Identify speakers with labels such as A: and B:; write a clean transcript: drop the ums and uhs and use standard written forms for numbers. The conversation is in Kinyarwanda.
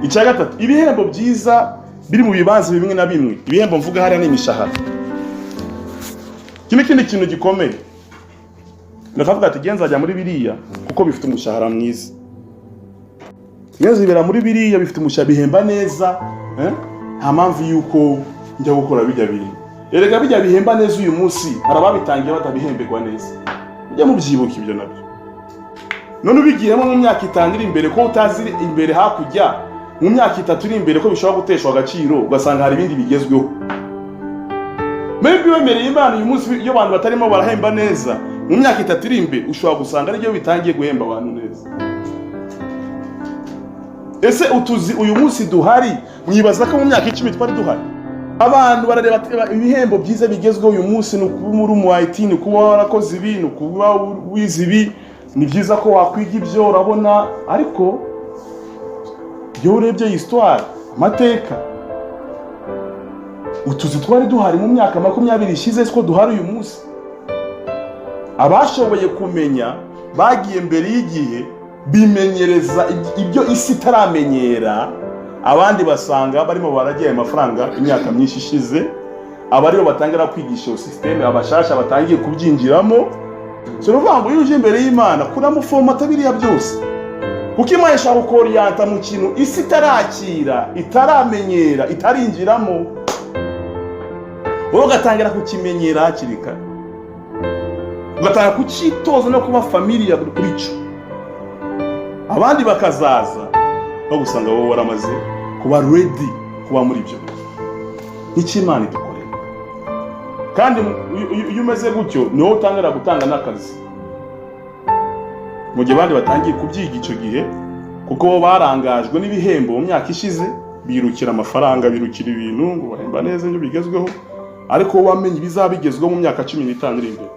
A: icya gatatu, ibihembo byiza biri mu bibanza bimwe na bimwe. Ibihembo mvuga hariya ni imishahara. Kindi kintu gikomeye, ndavuga ati genza ajya muri biriya kuko bifite umushahara mwiza. Genza ibera muri biriya bifite umushahara, bihemba neza, nta mpamvu yuko njya gukora bijya biri. Erega bijya bihemba neza uyu munsi, hari ababitangiye batabihemberwa neza. Bijya mubyibuka ibyo nabyo. None ubigiyemo mu myaka itangira imbere ko utazi imbere hakujya, mu myaka 3 iri imbere ko bishobora guteshwa agaciro, ugasanga hari ibindi bigezweho. Maybe wemereye Imana uyu munsi iyo abantu batarimo barahemba neza, mu myaka 3 iri imbere ushobora gusanga ari byo bitangiye guhemba abantu neza. Ese utuzi uyu munsi duhari, mwibaza ko mu myaka 10 twari duhari? Abantu barareba ibihembo byiza bigezweho uyu munsi, no kuba muri mu IT, no kuba warakoze ibintu, kuba wize ibi, ni byiza ko wakwiga ibyo urabona, ariko iyo urebye histoire, amateka, utuzi twari duhari mu myaka 20 ishize siko duhari uyu munsi. Abashoboye kumenya bagiye mbere y'igihe, bimenyereza ibyo isi taramenyera, abandi basanga barimo baragiye amafaranga imyaka myinshi ishize, abariyo batangira kwigisha system, abashasha batangiye kubyinjiramo. So ruvango yuje imbere y'Imana kuramufoma tabiriya byose, kuko Imana ishaka koriyanta mu kintu isi tarakira, itaramenyera, itarinjiramo, wowe ugatangira kukimenyera hakiri kare, ugatangira kucitoza no kuba familia kuri cyo. Abandi bakazaza bagusanga wowe waramaze kuba ready kuba muri byo. Iki Imana idukorera. Kandi iyo umeze gutyo niho utangira gutanga n'akazi. Mu gihe abandi batangiye kubyiga icyo gihe, kuko bo barangajwe n'ibihembo mu myaka ishize, birukira amafaranga, birukira ibintu ngo bahemba neza ibyo bigezweho, ariko wamenye ibizabigezweho mu myaka 15 iri imbere.